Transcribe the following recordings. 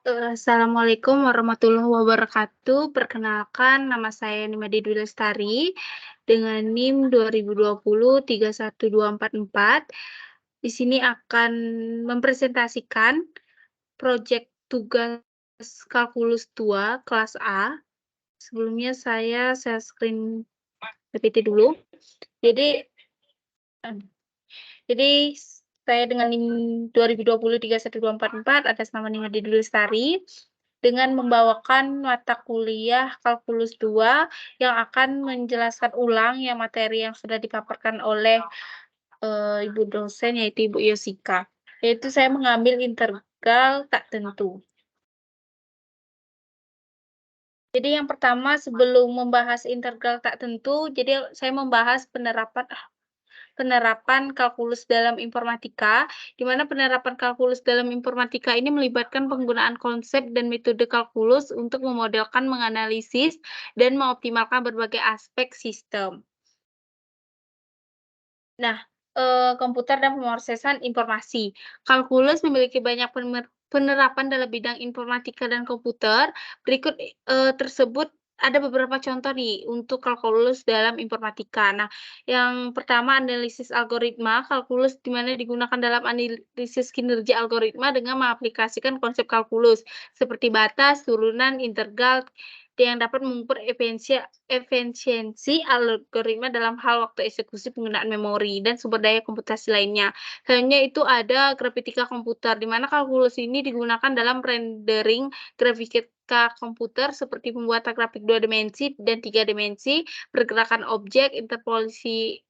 Assalamualaikum warahmatullahi wabarakatuh. Perkenalkan, nama saya Nimade Dwi Lestari dengan NIM 2020 31244. Di sini akan mempresentasikan proyek tugas kalkulus 2 kelas A. Sebelumnya saya screen PPT dulu. Jadi Jadi saya dengan NIM 2020 31244 atas nama Nimade Dwi Lestari dengan membawakan mata kuliah kalkulus 2 yang akan menjelaskan ulang yang materi yang sudah dipaparkan oleh Ibu dosen yaitu Ibu Yosika. Yaitu saya mengambil integral tak tentu. Jadi yang pertama sebelum membahas integral tak tentu, jadi saya membahas penerapan kalkulus dalam informatika, di mana penerapan kalkulus dalam informatika ini melibatkan penggunaan konsep dan metode kalkulus untuk memodelkan, menganalisis, dan mengoptimalkan berbagai aspek sistem. Nah, komputer dan pemrosesan informasi. Kalkulus memiliki banyak penerapan dalam bidang informatika dan komputer. Berikut tersebut ada beberapa contoh nih untuk kalkulus dalam informatika. Nah, yang pertama analisis algoritma, kalkulus di mana digunakan dalam analisis kinerja algoritma dengan mengaplikasikan konsep kalkulus seperti batas, turunan, integral yang dapat mengukur efisiensi algoritma dalam hal waktu eksekusi, penggunaan memori, dan sumber daya komputasi lainnya. Selanjutnya itu ada grafika komputer, di mana kalkulus ini digunakan dalam rendering grafika komputer seperti pembuatan grafik 2 dimensi dan 3 dimensi, pergerakan objek, interpolasi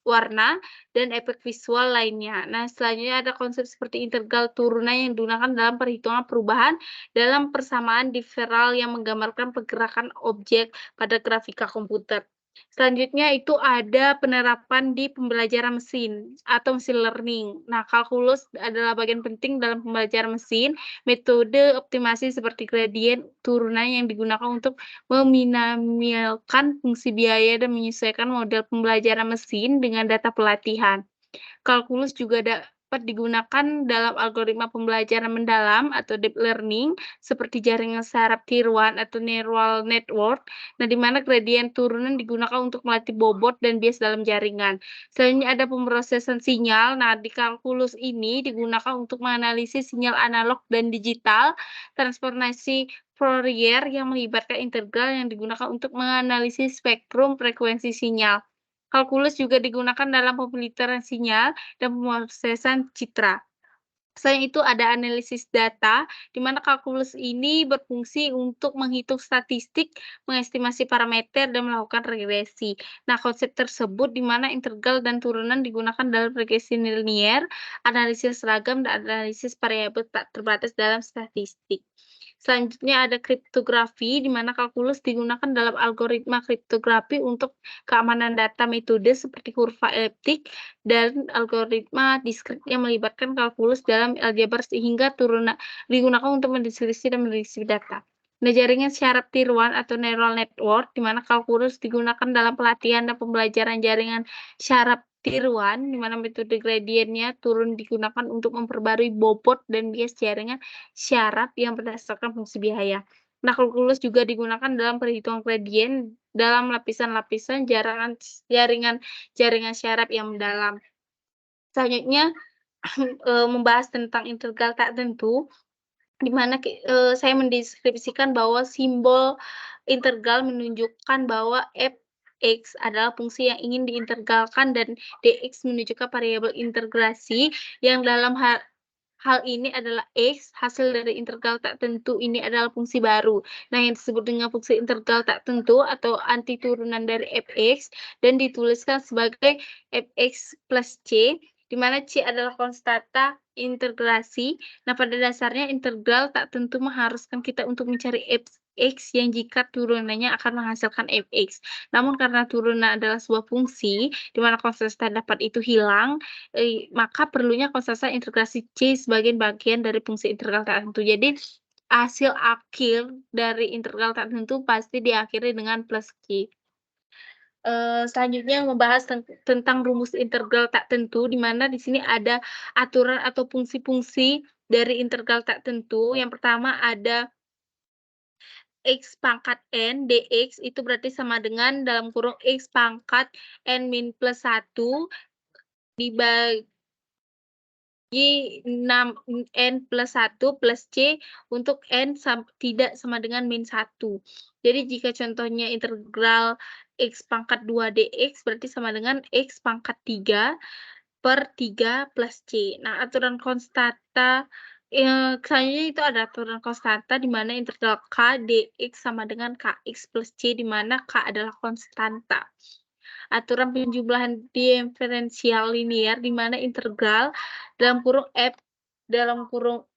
warna, dan efek visual lainnya. Nah, selanjutnya ada konsep seperti integral turunan yang digunakan dalam perhitungan perubahan dalam persamaan differal yang menggambarkan pergerakan objek pada grafika komputer. Selanjutnya itu ada penerapan di pembelajaran mesin atau mesin learning. Nah, kalkulus adalah bagian penting dalam pembelajaran mesin. Metode optimasi seperti gradien turunan yang digunakan untuk meminimaliskan fungsi biaya dan menyesuaikan model pembelajaran mesin dengan data pelatihan. Kalkulus juga dapat digunakan dalam algoritma pembelajaran mendalam atau deep learning seperti jaringan saraf Tier 1 atau neural network. Nah, di mana gradien turunan digunakan untuk melatih bobot dan bias dalam jaringan. Selanjutnya ada pemrosesan sinyal. Nah, di kalkulus ini digunakan untuk menganalisis sinyal analog dan digital, transformasi Fourier yang melibatkan integral yang digunakan untuk menganalisis spektrum frekuensi sinyal. Kalkulus juga digunakan dalam pemfilteran sinyal dan pemrosesan citra. Selain itu ada analisis data, di mana kalkulus ini berfungsi untuk menghitung statistik, mengestimasi parameter, dan melakukan regresi. Nah, konsep tersebut di mana integral dan turunan digunakan dalam regresi linier, analisis seragam, dan analisis variabel tak terbatas dalam statistik. Selanjutnya ada kriptografi, di mana kalkulus digunakan dalam algoritma kriptografi untuk keamanan data metode seperti kurva eliptik dan algoritma diskrit yang melibatkan kalkulus dalam aljabar sehingga digunakan untuk mendeskripsi dan mendeteksi data. Nah, jaringan syaraf Tier 1 atau neural network, di mana kalkulus digunakan dalam pelatihan dan pembelajaran jaringan syaraf Tier 1, di mana metode gradiennya turun digunakan untuk memperbarui bobot dan bias jaringan syaraf yang berdasarkan fungsi biaya. Nah, kalkulus juga digunakan dalam perhitungan gradien dalam lapisan-lapisan jaringan syaraf yang mendalam. Selanjutnya, membahas tentang integral tak tentu, di mana saya mendeskripsikan bahwa simbol integral menunjukkan bahwa f(x) adalah fungsi yang ingin diintegralkan dan dx menunjukkan variabel integrasi yang dalam hal ini adalah x, hasil dari integral tak tentu ini adalah fungsi baru. Nah, yang disebut dengan fungsi integral tak tentu atau anti turunan dari f(x) dan dituliskan sebagai f(x plus c), di mana C adalah konstanta integrasi. Nah, pada dasarnya integral tak tentu mengharuskan kita untuk mencari f(x) yang jika turunannya akan menghasilkan f(x). Namun karena turunan adalah sebuah fungsi, di mana konstanta dapat itu hilang, maka perlunya konstanta integrasi C sebagai bagian dari fungsi integral tak tentu. Jadi, hasil akhir dari integral tak tentu pasti diakhiri dengan plus Q. Selanjutnya membahas tentang rumus integral tak tentu, di mana di sini ada aturan atau fungsi-fungsi dari integral tak tentu, yang pertama ada X pangkat N dx itu berarti sama dengan dalam kurung X pangkat N min plus 1 dibagi 6 N plus 1 plus C untuk N tidak sama dengan min 1. Jadi jika contohnya integral X pangkat 2 dx berarti sama dengan X pangkat 3 per 3 plus C. Nah, aturan konstanta selanjutnya itu ada aturan konstanta di mana integral K dx sama dengan Kx plus C, di mana K adalah konstanta. Aturan penjumlahan diferensial linear di mana integral dalam kurung f dalam kurung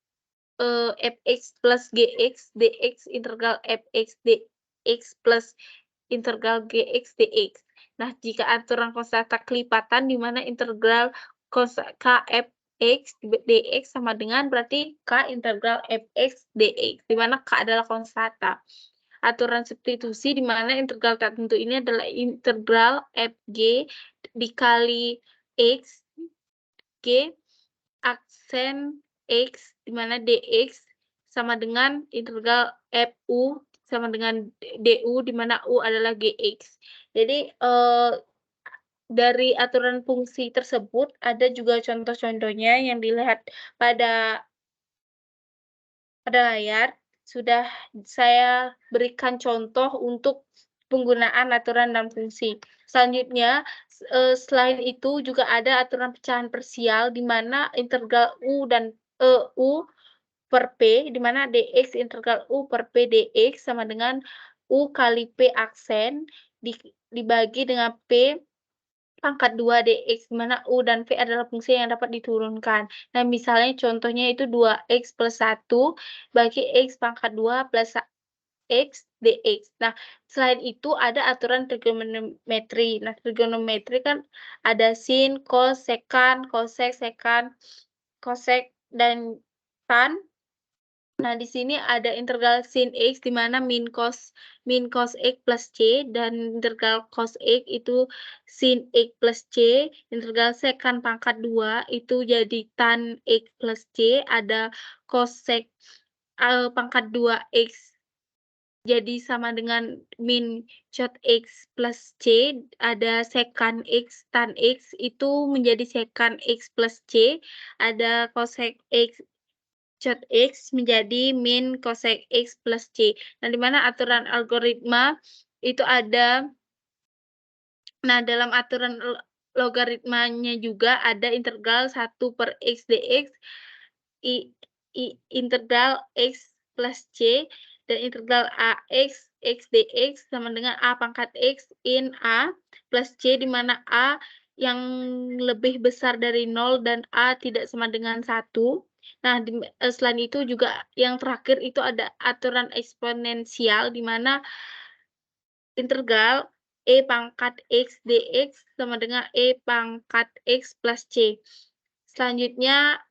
fx plus gx dx integral fx dx plus integral gx dx. Nah, jika aturan konstanta kelipatan di mana integral kfx dx sama dengan berarti k integral fx dx, di mana k adalah konstanta. Aturan substitusi di mana integral tak tentu ini adalah integral fg dikali x, g aksen x, di mana dx sama dengan integral fu sama dengan du, di mana u adalah gx. Jadi, dari aturan fungsi tersebut ada juga contoh-contohnya yang dilihat pada layar. Sudah saya berikan contoh untuk penggunaan aturan dan fungsi. Selanjutnya, selain itu juga ada aturan pecahan parsial di mana integral u dan u per p, di mana dx integral u per p dx sama dengan u kali p aksen dibagi dengan p pangkat 2 dx, di mana u dan v adalah fungsi yang dapat diturunkan. Nah, misalnya contohnya itu 2x plus 1 bagi x pangkat 2 plus x dx. Nah, selain itu ada aturan trigonometri. Nah, trigonometri kan ada sin, cos, sekant, cosec, sekant, cosec, dan tan. Nah, di sini ada integral sin X di mana min cos X plus C, dan integral cos X itu sin X plus C, integral sekant pangkat 2 itu jadi tan X plus C, ada cosec pangkat 2 X jadi sama dengan min cot X plus C, ada sekant X tan X itu menjadi sekant X plus C, ada cosec X cot X menjadi min cosec X plus C. Nah, di mana aturan algoritma itu ada, nah dalam aturan logaritmanya juga ada integral 1 per X dx, integral X plus C, dan integral AX, X dx sama dengan A pangkat X in A plus C, di mana A yang lebih besar dari 0 dan A tidak sama dengan 1. Nah, selain itu juga yang terakhir itu ada aturan eksponensial di mana integral E pangkat X dx sama dengan E pangkat X plus C. Selanjutnya,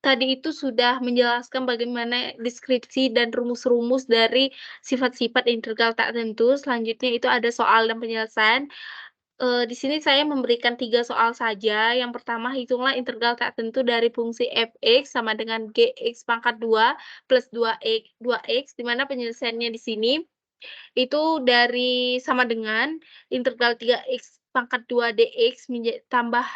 tadi itu sudah menjelaskan bagaimana deskripsi dan rumus-rumus dari sifat-sifat integral tak tentu. Selanjutnya itu ada soal dan penjelasan. Di sini saya memberikan 3 soal saja. Yang pertama, hitunglah integral tak tentu dari fungsi f(x) sama dengan gx pangkat 2 plus 2x, di mana penyelesaiannya di sini itu dari sama dengan integral 3x pangkat 2 dx tambah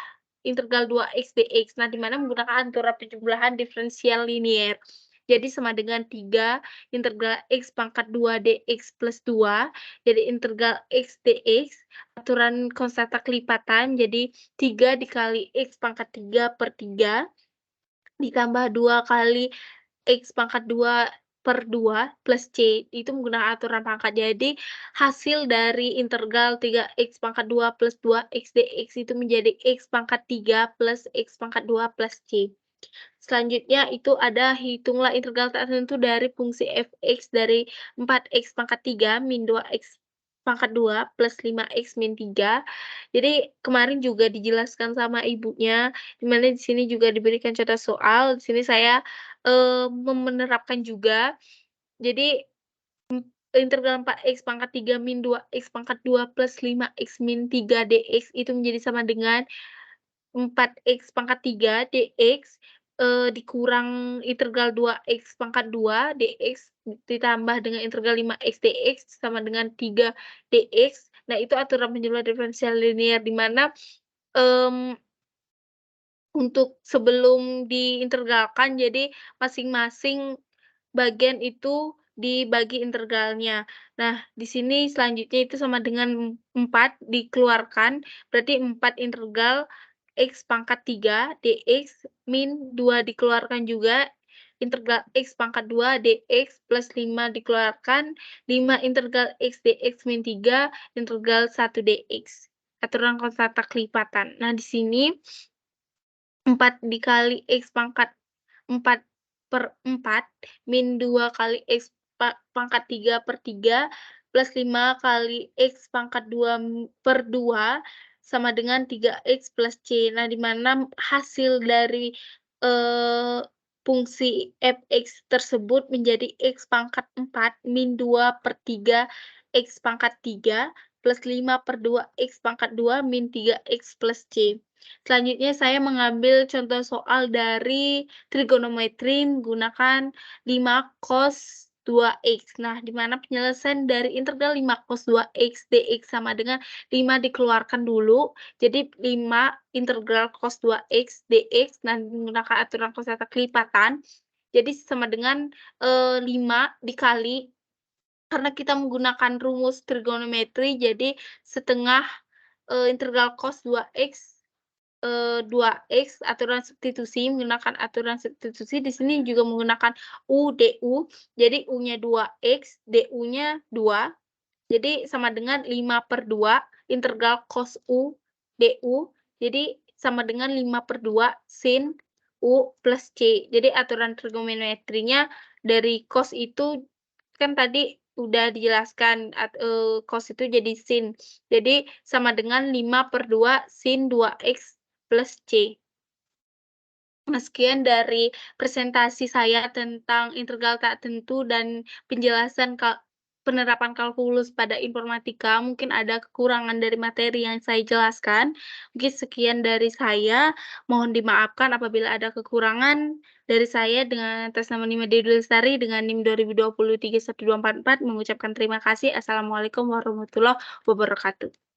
integral 2x dx. Nah, di mana menggunakan aturan penjumlahan diferensial linear. Jadi sama dengan 3 integral x pangkat 2 dx plus 2, jadi integral x dx, aturan konstanta kelipatan, jadi 3 dikali x pangkat 3 per 3, ditambah 2 kali X pangkat 2 per 2 plus C, itu menggunakan aturan pangkat. Jadi, hasil dari integral 3x pangkat 2 plus 2x dx itu menjadi x pangkat 3 plus x pangkat 2 plus C. Selanjutnya itu ada hitunglah integral tak tentu dari fungsi f(x) dari 4x pangkat 3 min 2x pangkat 2 plus 5x min 3. Jadi kemarin juga dijelaskan sama ibunya, di mana di sini juga diberikan contoh soal. Di sini saya, menerapkan juga. Jadi integral 4x pangkat 3 min 2x pangkat 2 plus 5x min 3 dx itu menjadi sama dengan 4x pangkat 3 dx dikurang integral 2x pangkat 2 dx ditambah dengan integral 5x dx sama dengan 3 dx. Nah, itu aturan penjumlahan diferensial linear di mana, mmm untuk sebelum diintegralkan, jadi masing-masing bagian itu dibagi integralnya. Nah, di sini selanjutnya itu sama dengan 4 dikeluarkan, berarti 4 integral x pangkat 3 dx min 2 dikeluarkan juga, integral x pangkat 2 dx plus 5 dikeluarkan, 5 integral x dx min 3 integral 1 dx. Aturan konstanta kelipatan. Nah, di sini 4 dikali X pangkat 4/4 min 2 kali X pangkat 3/3 plus 5 kali X pangkat 2/2 sama dengan 3X plus C. Nah, di mana hasil dari, eee, fungsi fx tersebut menjadi X pangkat 4 min 2/3 X pangkat 3 plus 5/2 X pangkat 2 min 3X plus C. Selanjutnya saya mengambil contoh soal dari trigonometri menggunakan 5 cos 2x. Nah, di mana penyelesaian dari integral 5 cos 2x dx sama dengan 5 dikeluarkan dulu, jadi 5 integral cos 2x dx, nah menggunakan aturan konstanta kelipatan, jadi sama dengan, 5 dikali karena kita menggunakan rumus trigonometri, jadi setengah, integral cos 2x 2x aturan substitusi, menggunakan aturan substitusi di sini juga menggunakan U, DU, jadi U-nya 2x, DU-nya 2, jadi sama dengan 5/2 integral cos U, DU, jadi sama dengan 5/2 sin U plus C. Jadi aturan trigonometrinya dari cos itu kan tadi udah dijelaskan cos itu jadi sin. Jadi sama dengan 5/2 sin 2x plus C. Nah, sekian dari presentasi saya tentang integral tak tentu dan penjelasan penerapan kalkulus pada informatika. Mungkin ada kekurangan dari materi yang saya jelaskan. Mungkin sekian dari saya. Mohon dimaafkan apabila ada kekurangan. Dari saya dengan atas nama Nima Dewi Lestari dengan NIM 2020 31244 mengucapkan terima kasih. Assalamualaikum warahmatullahi wabarakatuh.